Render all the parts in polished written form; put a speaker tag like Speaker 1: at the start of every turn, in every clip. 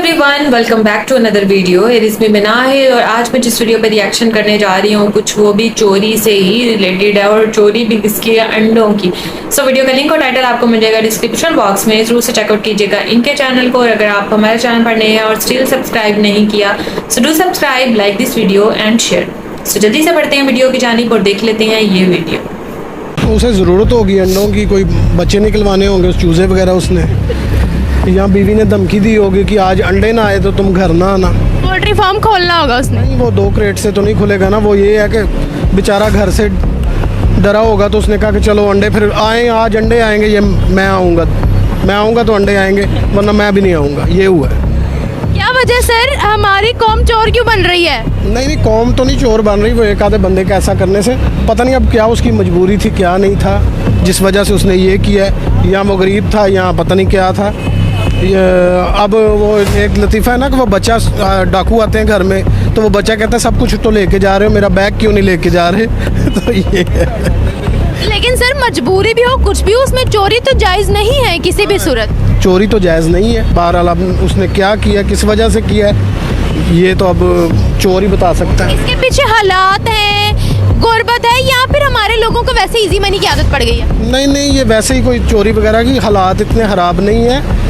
Speaker 1: Everyone, welcome back to another video. इसमें मैं नाहिद और आज मैं जिस वीडियो पर रिएक्शन करने जा रही हूँ कुछ वो भी चोरी से ही रिलेटेड है और चोरी भी किसकी है, अंडों की। सो वीडियो का लिंक और टाइटल आपको मिल जाएगा डिस्क्रिप्शन बॉक्स में, जरूर से चेकआउट कीजिएगा इनके चैनल को। और अगर आप हमारे चैनल पर नए हैं और स्टिल सब्सक्राइब नहीं किया so do subscribe, like this video and share. So जल्दी से बढ़ते हैं वीडियो की जानिब और देख लेते हैं ये वीडियो।
Speaker 2: उसे ज़रूरत होगी अंडों की, कोई बच्चे निकलवाने होंगे, चूज़े वगैरह उसने, या बीवी ने धमकी दी होगी कि आज अंडे ना आए तो तुम घर ना आना।
Speaker 3: पोल्ट्री फार्म खोलना होगा उसने।
Speaker 2: नहीं, वो 2 क्रेट से तो नहीं खुलेगा ना। वो ये है कि बेचारा घर से डरा होगा तो उसने कहा कि चलो अंडे फिर आए, आज अंडे आएंगे, ये मैं आऊँगा तो अंडे आएंगे, वरना मैं भी नहीं आऊँगा। ये हुआ है।
Speaker 3: क्या वजह सर, हमारी कौम चोर क्यों बन रही है?
Speaker 2: नहीं, कौम तो नहीं चोर बन रही, वो एक आधे बंदे का ऐसा करने से पता नहीं अब क्या उसकी मजबूरी थी क्या नहीं था जिस वजह से उसने ये किया है। या वो गरीब था या पता नहीं क्या था। अब वो एक लतीफ़ा है ना कि वो बच्चा, डाकू आते हैं घर में तो वो बच्चा कहता है सब कुछ तो लेके जा रहे हो, मेरा बैग क्यों नहीं लेके जा रहे तो ये
Speaker 3: लेकिन सर मजबूरी भी हो कुछ भी हो, उसमें चोरी तो जायज़ नहीं है किसी भी सूरत।
Speaker 2: चोरी तो जायज़ नहीं है। बहरहाल अब उसने क्या किया, किस वजह से किया है, ये तो अब चोर ही बता सकता है।
Speaker 3: इसके पीछे हालात हैं, गुर्बत है, या फिर हमारे लोगों को वैसे इजी मनी की आदत पड़ गई है?
Speaker 2: नहीं, ये वैसे ही कोई चोरी वगैरह की हालात इतने ख़राब नहीं है।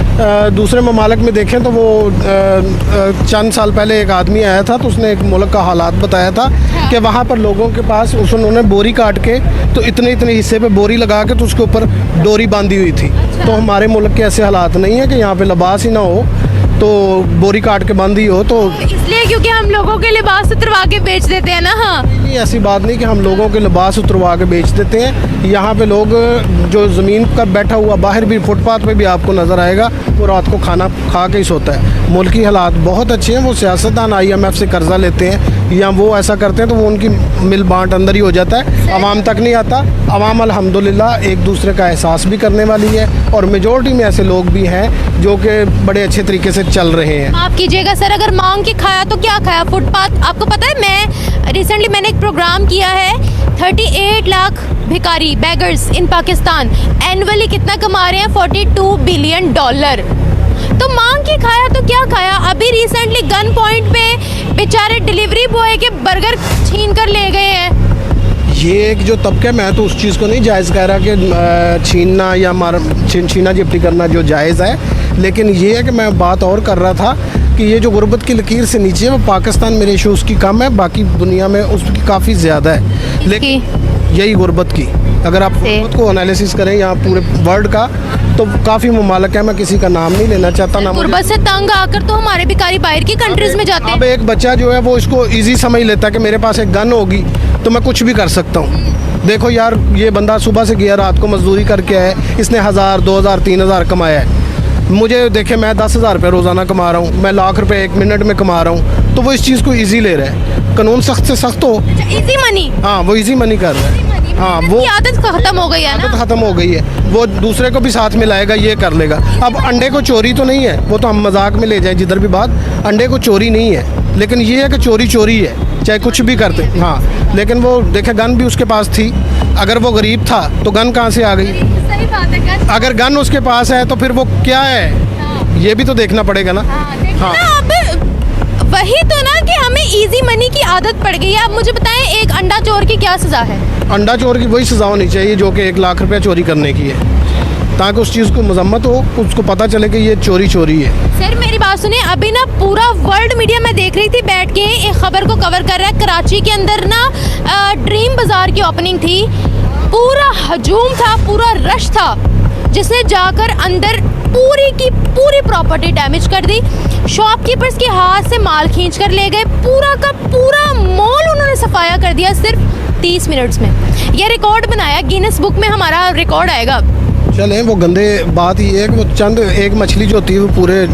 Speaker 2: दूसरे ममालिक में देखें तो वो चंद साल पहले एक आदमी आया था तो उसने एक मुल्क का हालात बताया था कि वहाँ पर लोगों के पास उन्होंने बोरी काट के तो इतने हिस्से पे बोरी लगा के तो उसके ऊपर डोरी बांधी हुई थी। तो हमारे मुल्क के ऐसे हालात नहीं है कि यहाँ पे लिबास ही ना हो तो बोरी काट के बांधी हो। तो
Speaker 3: इसलिए क्योंकि हम लोगों के लिबास उतरवा के बेच देते हैं ना। हाँ,
Speaker 2: नहीं, ऐसी बात नहीं कि हम लोगों के लिबास उतरवा के बेच देते हैं। यहाँ पे लोग जो ज़मीन पर बैठा हुआ बाहर भी फुटपाथ पे भी आपको नज़र आएगा, वो रात को खाना खा के ही सोता है। मुल्क की हालात बहुत अच्छे हैं। वो सियासतदान IMF से कर्जा लेते हैं या वो ऐसा करते हैं तो वो उनकी मिल बांट अंदर ही हो जाता है, आवाम तक नहीं आता। आवाम अल्हम्दुलिल्लाह एक दूसरे का एहसास भी करने वाली है और मेजॉरिटी में ऐसे लोग भी हैं जो कि बड़े अच्छे तरीके से चल रहे हैं।
Speaker 3: माफ़ कीजिएगा सर, अगर मांग के खाया तो क्या खाया? फुटपाथ। आपको पता है मैं रिसेंटली मैंने एक प्रोग्राम किया है, 38 लाख भिखारी बेगर्स इन पाकिस्तान एनुअली कितना कमा रहे हैं? $42 बिलियन। तो मांग के खाया तो क्या खाया? अभी रिसेंटली गन पॉइंट पे बेचारे डिलीवरी बॉय के बर्गर छीन कर ले गए हैं।
Speaker 2: ये एक जो तबका, मैं तो उस चीज़ को नहीं जायज़ कह रहा कि छीनना या छीना झपटी करना जो जायज़ है, लेकिन ये है कि मैं बात और कर रहा था कि ये जो गुर्बत की लकीर से नीचे है वो पाकिस्तान में रेशो उसकी कम है, बाकी दुनिया में उसकी काफ़ी ज़्यादा है। लेकिन यही गुर्बत की अगर आप गुर्बत को एनालिसिस करें यहाँ पूरे वर्ल्ड का तो काफ़ी ममालिक है, मैं किसी का नाम नहीं लेना चाहता ना।
Speaker 3: गुर्बत से तंग आकर तो हमारे भिखारी बाहर की कंट्रीज में जाते हैं।
Speaker 2: अब एक बच्चा जो है वो इसको ईजी समझ लेता है कि मेरे पास एक गन होगी तो मैं कुछ भी कर सकता हूँ। देखो यार, ये बंदा सुबह से गया, रात को मजदूरी करके आया, इसने 1000, 2000, 3000 कमाया है। मुझे देखे मैं 10,000 रुपये रोज़ाना कमा रहा हूँ, मैं लाख रुपए 1 मिनट में कमा रहा हूँ, तो वो इस चीज़ को ईजी ले रहा है। कानून सख्त से सख्त हो,
Speaker 3: इजी मनी।
Speaker 2: हाँ, वो ईजी मनी कर रहा है। हाँ, वो
Speaker 3: आदत खत्म हो गई है ना।
Speaker 2: आदत खत्म हो गई है। वो दूसरे को भी साथ में लाएगा, ये कर लेगा। अब अंडे को चोरी तो नहीं है, वो तो हम मजाक में ले जाएं जिधर भी बात, अंडे को चोरी नहीं है, लेकिन ये है कि चोरी है, चाहे कुछ भी करते। हाँ, लेकिन वो देखे गन भी उसके पास थी। अगर वो गरीब था तो गन कहाँ से आ गई?
Speaker 3: सही बात है।
Speaker 2: अगर गन उसके पास है तो फिर वो क्या है, ये भी तो देखना पड़ेगा ना।
Speaker 3: हाँ। अब वही तो ना कि हमें इजी मनी की आदत पड़ गई है। अब मुझे बताएं, एक अंडा चोर की क्या सज़ा है?
Speaker 2: अंडा चोर की वही सज़ा होनी चाहिए जो कि 1 लाख रुपया चोरी करने की है, ताकि उस चीज़ को मजम्मत हो, उसको पता चले कि ये चोरी है।
Speaker 3: सर मेरी बात सुनिए, अभी ना पूरा वर्ल्ड मीडिया में देख रही थी बैठ के, एक खबर को कवर कर रहा है। कराची के अंदर ना ड्रीम बाज़ार की ओपनिंग थी, पूरा हजूम था, पूरा रश था, जिसने जाकर अंदर पूरी की पूरी प्रॉपर्टी डैमेज कर दी। शॉपकीपर्स के हाथ से माल खींच कर ले गए, पूरा का पूरा मॉल उन्होंने सफाया कर दिया सिर्फ 30 मिनट्स में। ये रिकॉर्ड बनाया, गिनेस बुक में हमारा रिकॉर्ड आएगा।
Speaker 2: चलें, वो गंदे बात ही है कि वो चंद एक मछली जो होती है वो पूरे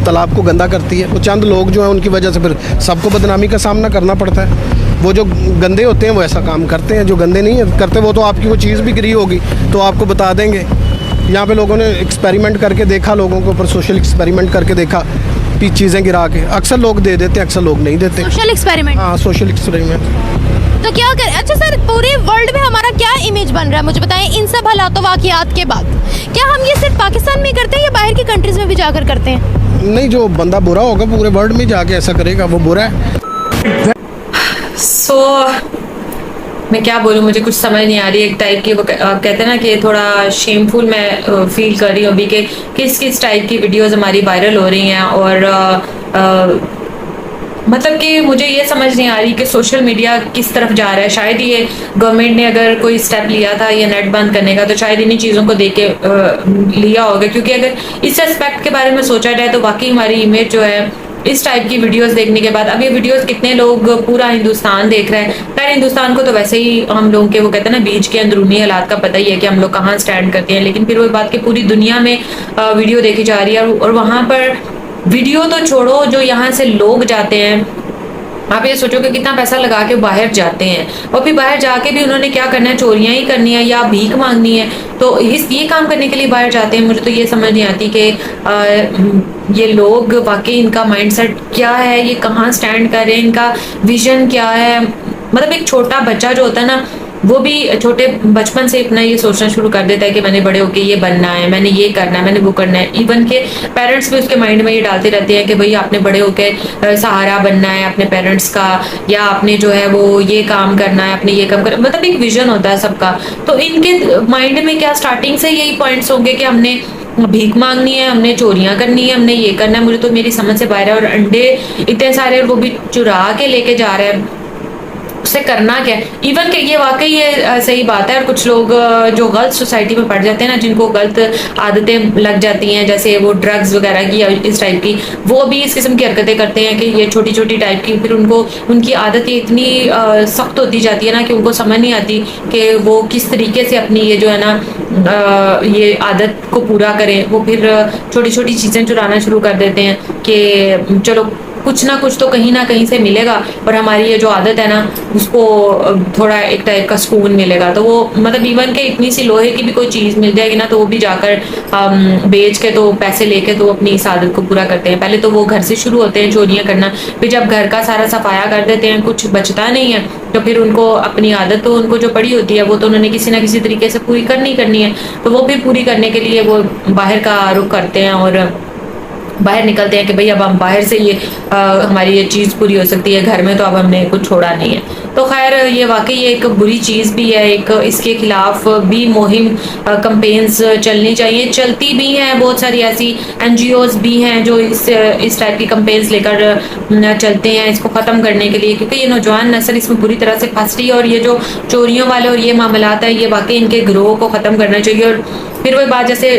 Speaker 2: तालाब को गंदा करती है। वो चंद लोग जो हैं उनकी वजह से फिर सबको बदनामी का सामना करना पड़ता है। वो जो गंदे होते हैं वो ऐसा काम करते हैं, जो गंदे नहीं करते वो तो आपकी वो चीज़ भी गिरी होगी तो आपको बता देंगे। यहाँ पे लोगों ने एक्सपेरिमेंट करके देखा, लोगों के ऊपर सोशल एक्सपेरिमेंट करके देखा, चीज़ें गिरा के। अक्सर लोग दे देते हैं, अक्सर लोग नहीं देते।
Speaker 3: Social experiment.
Speaker 2: हाँ, सोशल एक्सपेरिमेंट।
Speaker 3: तो क्या करें? अच्छा सर, पूरे वर्ल्ड में हमारा क्या इमेज बन रहा है मुझे बताएं इन सब हालातों वाक़ियात के बाद? क्या हम ये सिर्फ पाकिस्तान में करते हैं या बाहर की कंट्रीज़ में भी जाकर करते हैं?
Speaker 2: नहीं, जो बंदा बुरा होगा पूरे वर्ल्ड में जाके ऐसा करेगा वो बुरा है।
Speaker 1: सो मैं क्या बोलूँ, मुझे कुछ समझ नहीं आ रही। एक टाइप की वो कहते हैं ना कि थोड़ा शेमफुल मैं फील कर रही हूँ अभी कि किस किस टाइप की वीडियोस हमारी वायरल हो रही हैं। और मतलब कि मुझे ये समझ नहीं आ रही कि सोशल मीडिया किस तरफ जा रहा है। शायद ये गवर्नमेंट ने अगर कोई स्टेप लिया था ये नेट बंद करने का तो शायद इन्हीं चीज़ों को देख के लिया होगा, क्योंकि अगर इस एस्पेक्ट के बारे में सोचा जाए तो वाकई हमारी इमेज जो है इस टाइप की वीडियोस देखने के बाद, अब ये वीडियोस कितने लोग पूरा हिंदुस्तान देख रहे हैं। खैर हिंदुस्तान को तो वैसे ही हम लोगों के वो कहते हैं ना बीच के अंदरूनी हालात का पता ही है कि हम लोग कहाँ स्टैंड करते हैं, लेकिन फिर वो बात की पूरी दुनिया में वीडियो देखी जा रही है। और वहाँ पर वीडियो तो छोड़ो, जो यहाँ से लोग जाते हैं, आप ये सोचो कि कितना पैसा लगा के बाहर जाते हैं और फिर बाहर जाके भी उन्होंने क्या करना है, चोरियां ही करनी है या भीख मांगनी है। तो ये काम करने के लिए बाहर जाते हैं। मुझे तो ये समझ नहीं आती कि ये लोग वाकई इनका माइंडसेट क्या है, ये कहाँ स्टैंड कर रहे हैं, इनका विजन क्या है। मतलब एक छोटा बच्चा जो होता है ना, वो भी छोटे बचपन से अपना ये सोचना शुरू कर देता है कि मैंने बड़े होके ये बनना है, मैंने ये करना है, मैंने वो करना है। इवन के पेरेंट्स भी उसके माइंड में ये डालते रहते हैं कि भाई आपने बड़े होके सहारा बनना है अपने पेरेंट्स का, या आपने जो है वो ये काम करना है, आपने ये काम करना, मतलब एक विजन होता है सबका। तो इनके माइंड में क्या स्टार्टिंग से यही पॉइंट्स होंगे कि हमने भीख मांगनी है, हमने चोरियां करनी है, हमने ये करना है। मुझे तो मेरी समझ से बाहर है। और अंडे इतने सारे वो भी चुरा के लेके जा रहे हैं, उससे करना क्या है। इवन के ये वाकई ये सही बात है। और कुछ लोग जो गलत सोसाइटी में पड़ जाते हैं ना, जिनको गलत आदतें लग जाती हैं, जैसे वो ड्रग्स वगैरह की या इस टाइप की, वो भी इस किस्म की हरकतें करते हैं कि ये छोटी छोटी टाइप की, फिर उनको उनकी आदतें इतनी सख्त होती जाती है ना कि उनको समझ नहीं आती कि वो किस तरीके से अपनी ये जो है ना ये आदत को पूरा करें। वो फिर छोटी छोटी चीज़ें चुराना शुरू कर देते हैं कि चलो कुछ ना कुछ तो कहीं ना कहीं से मिलेगा और हमारी ये जो आदत है ना उसको थोड़ा एक टाइप का सुकून मिलेगा। तो वो मतलब इवन के इतनी सी लोहे की भी कोई चीज़ मिल जाएगी ना तो वो भी जाकर बेच के तो पैसे लेके तो अपनी इस आदत को पूरा करते हैं। पहले तो वो घर से शुरू होते हैं चोरियां करना, फिर जब घर का सारा सफाया कर देते हैं, कुछ बचता नहीं है, तो फिर उनको अपनी आदत तो उनको जो पड़ी होती है वो तो उन्होंने किसी ना किसी तरीके से पूरी करनी है। तो वो भी पूरी करने के लिए वो बाहर का रुख करते हैं और बाहर निकलते हैं कि भाई अब हम बाहर से ये हमारी ये चीज़ पूरी हो सकती है, घर में तो अब हमने कुछ छोड़ा नहीं है। तो खैर ये वाकई एक बुरी चीज़ भी है। एक इसके खिलाफ भी मुहिम कंपेन्स चलनी चाहिए, चलती भी हैं। बहुत सारी ऐसी NGOs भी हैं जो इस टाइप की कंपेन्स लेकर चलते हैं इसको ख़त्म करने के लिए, क्योंकि ये नौजवान नस्ल इसमें बुरी तरह से फंस रही है। और ये जो चोरियों वाले और ये मामलात है, ये वाकई इनके गिरोह को ख़त्म करना चाहिए। और फिर वही बात जैसे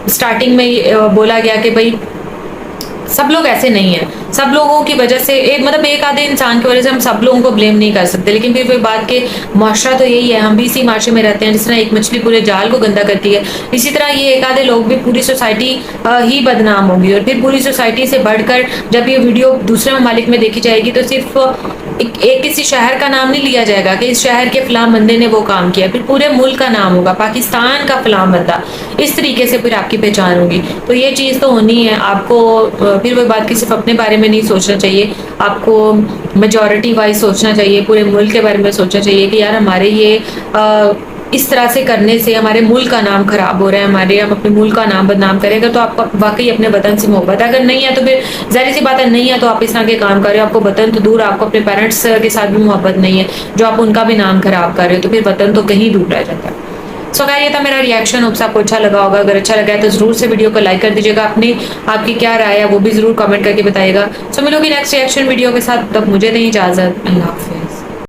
Speaker 1: स्टार्टिंग में बोला गया कि भाई सब लोग ऐसे नहीं है, सब लोगों की वजह से मतलब एक आधे इंसान की वजह से हम सब लोगों को ब्लेम नहीं कर सकते। लेकिन फिर बात के माशरा तो यही है, हम भी इसी माशरे में रहते हैं। जिस तरह एक मछली पूरे जाल को गंदा करती है, इसी तरह ये एक आधे लोग भी पूरी सोसाइटी ही बदनाम होगी। और फिर पूरी सोसाइटी से बढ़कर जब ये वीडियो दूसरे ममालिक में देखी जाएगी तो सिर्फ एक किसी शहर का नाम नहीं लिया जाएगा कि इस शहर के फलां बंदे ने वो काम किया, फिर पूरे मुल्क का नाम होगा, पाकिस्तान का फलां बंदा, इस तरीके से फिर आपकी पहचान होगी। तो ये चीज़ तो होनी है। आपको फिर वही बात कि सिर्फ अपने बारे में नहीं सोचना चाहिए, आपको मेजॉरिटी वाइज सोचना चाहिए, पूरे मुल्क के बारे में सोचना चाहिए कि यार हमारे ये इस तरह से करने से हमारे मुल्क का नाम खराब हो रहा है, हम अपने मुल्क का नाम बदनाम करेंगे। तो आपको वाकई अपने वतन से मोहब्बत अगर नहीं है तो फिर जाहिर सी बात है नहीं है तो आप इस तरह के काम कर रहे हो। आपको वतन तो दूर, आपको अपने पेरेंट्स के साथ भी मोहब्बत नहीं है, जो आप उनका भी नाम खराब कर रहे हो, तो फिर वतन तो कहीं दूर रह जाता है। सो खैर ये था मेरा रिएक्शन, होप्स आपको अच्छा लगा होगा। अगर अच्छा लगा है तो जरूर से वीडियो को लाइक कर दीजिएगा। आपकी क्या राय है वो भी जरूर कमेंट करके बताइएगा। सो मिलोगी नेक्स्ट रिएक्शन वीडियो के साथ, तब मुझे दें इजाजत। अल्लाह हाफिज़।